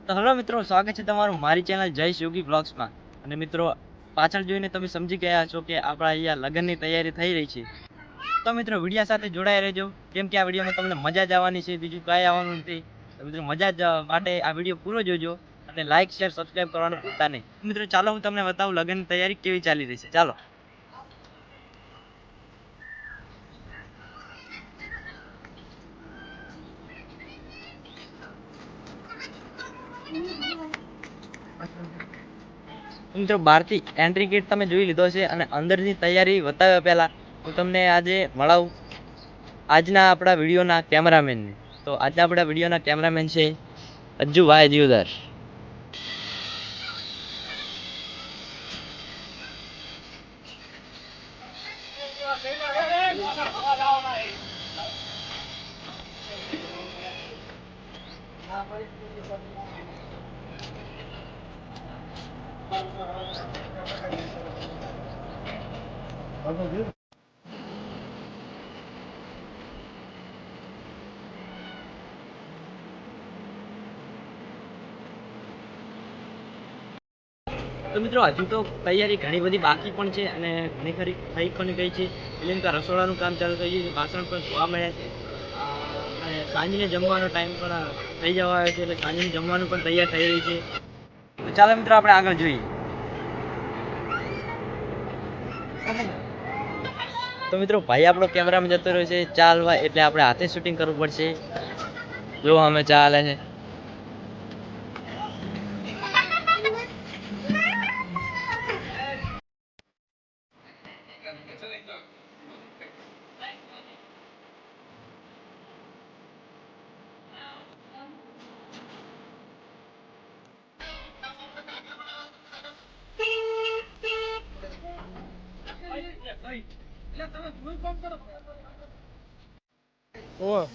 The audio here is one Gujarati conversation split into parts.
તો હેલો મિત્રો, સ્વાગત છે તમારું મારી ચેનલ જય યોગી બ્લોગ્સમાં. અને મિત્રો, પાછળ જોઈને તમે સમજી ગયા છો કે આપણા અહીંયા લગ્નની તૈયારી થઈ રહી છે. તો મિત્રો, વિડીયો સાથે જોડાયા રહેજો, કેમ કે આ વિડીયોમાં તમને મજા જ આવવાની છે, બીજું કાંઈ આવવાનું નથી. તો મિત્રો, મજા જ માટે આ વિડીયો પૂરો જોજો અને લાઇક શેર સબસ્ક્રાઈબ કરવાનું ભૂલતા નહીં. મિત્રો, ચાલો હું તમને બતાવું લગ્નની તૈયારી કેવી ચાલી રહી છે. ચાલો. મિત્રો, બહારથી એન્ટ્રી ગેટ તમે જોઈ લીધો છે અને અંદરની તૈયારી બતાવ્યા પહેલા હું તમને આજે મળાવું આજના આપણા વિડીયોના કેમેરામેનને. તો આજના આપણા વિડીયોના કેમેરામેન છે અજ્જુભાઈ દિયોદર. તો મિત્રો, હજુ તો તૈયારી ઘણી બધી બાકી પણ છે અને ઘણી ખરી થઈ પણ ગઈ છે. એટલે કે રસોડાનું કામ ચાલુ થઈ ગયું છે, વાસણ પણ ધોવા મળ્યા છે અને સાંજને જમવાનો ટાઈમ પણ થઈ જવા આવ્યો છે, એટલે સાંજને જમવાનું પણ તૈયાર થઈ રહ્યું છે. તો ચાલો મિત્રો, આપણે આગળ જોઈએ. તો મિત્રો, ભાઈ આપણો કેમેરામાં જતો રહ્યો છે ચાલવા, એટલે આપણે હાથે શૂટિંગ કરવું પડશે. જો અમે ચાલે છે. ઓ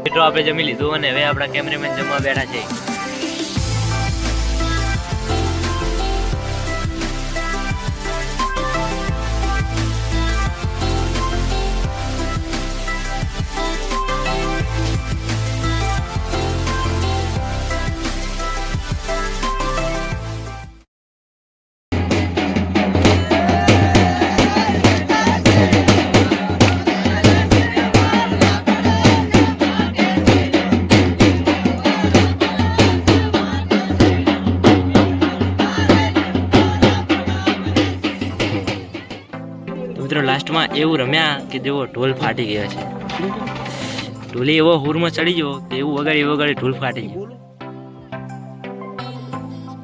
મિત્રો, આપણે જમી લીધું અને હવે આપણા કેમેરામેન જમવા બેઠા છે. મિત્રો, લાસ્ટમાં એવું રમ્યા કે જેવો ઢોલ ફાટી ગયો છે. ઢોલે એવો હુરમાં ચડી ગયો કે એવું વગાડી ઢોલ ફાટી ગયો.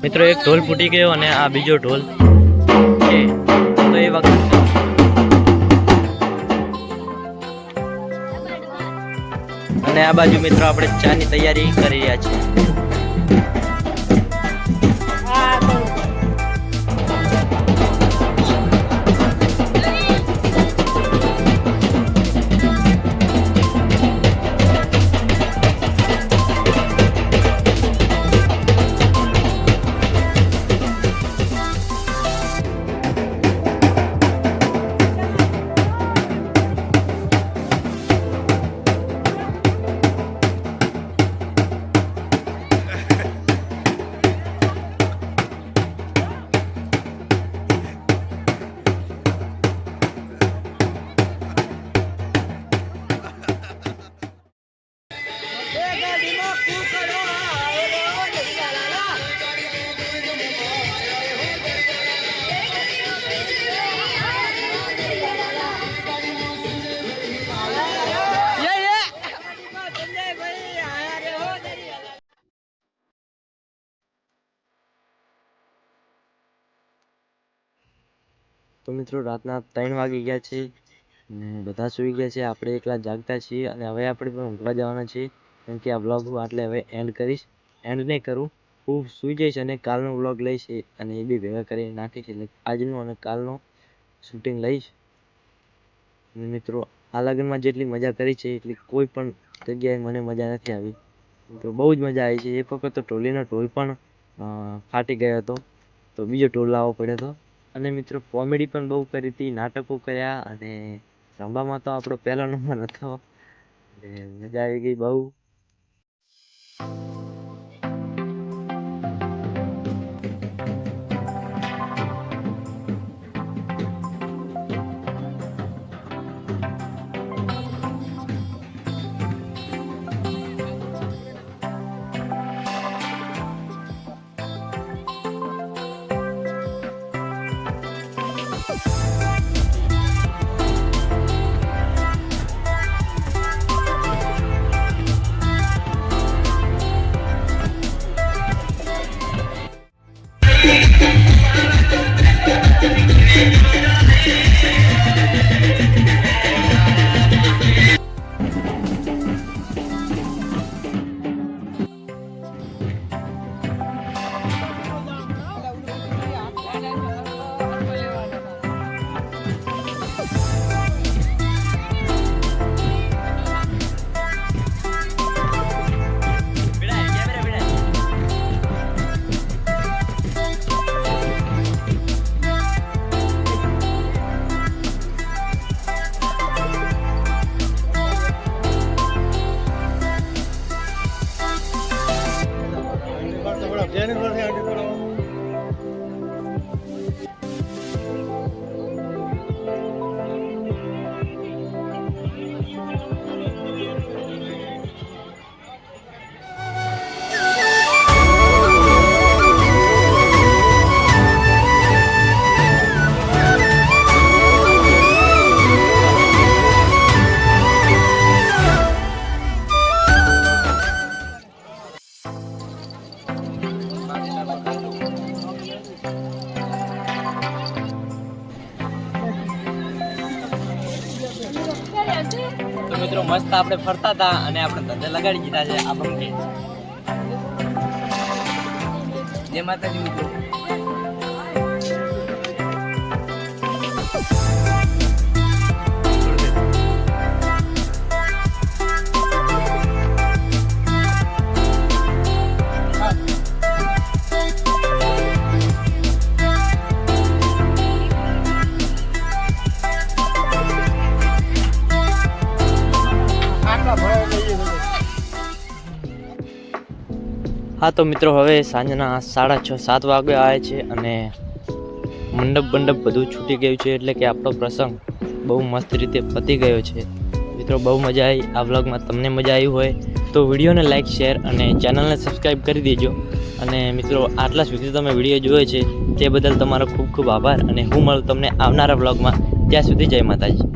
મિત્રો, એક ઢોલ ફૂટી ગયો અને આ બીજો ઢોલ છે. તો એ વખત અને આ બાજુ મિત્રો આપણે ચાની તૈયારી કરી રહ્યા છીએ. તો મિત્રો રાતના 3 વાગી ગયા છે અને બધા સૂઈ ગયા છે, આપણે એકલા જાગતા છીએ અને હવે આપણે પણ ઊંઘવા જવાના છીએ. કેમ કે આ વ્લોગ હું આટલે હવે એન્ડ કરીશ. એન્ડ નહીં કરું, હું સૂઈ જઈશ અને કાલનો વ્લોગ લઈશ અને એ બી ભેગા કરીને નાખીશ. એટલે આજનો અને કાલનો શૂટિંગ લઈશ. અને મિત્રો આ લગ્નમાં જેટલી મજા કરી છે એટલી કોઈ પણ જગ્યાએ મને મજા નથી આવી. તો બહુ જ મજા આવી છે. એક વખત તો ટોલીનો ઢોલ પણ ફાટી ગયો હતો, તો બીજો ઢોલ લાવવો પડ્યો હતો. અને મિત્રો કોમેડી પણ બહુ કરી હતી, નાટકો કર્યા અને રમવામાં તો આપણો પહેલો નંબર હતો. એટલે મજા આવી ગઈ બહુ. તો મિત્રો મસ્ત આપણે ફરતા હતા અને આપણે ધંધે લગાડી દીધા છે આ બંકે. જય માતાજી મિત્રો. હા તો મિત્રો હવે સાંજના 6:30-7 વાગે આવે છે અને મંડપ બધું છૂટી ગયું છે. એટલે કે આપણો પ્રસંગ બહુ મસ્ત રીતે પતી ગયો છે. મિત્રો બહુ મજા આવી આ વ્લોગમાં. તમને મજા આવી હોય તો વિડીયોને લાઇક, શેર અને ચેનલને સબસ્ક્રાઈબ કરી દેજો. અને મિત્રો આટલા સુધી તમે વિડીયો જોયો છે તે બદલ તમારો ખૂબ ખૂબ આભાર. અને હું મળું તમને આવનારા વ્લોગમાં. ત્યાં સુધી જય માતાજી.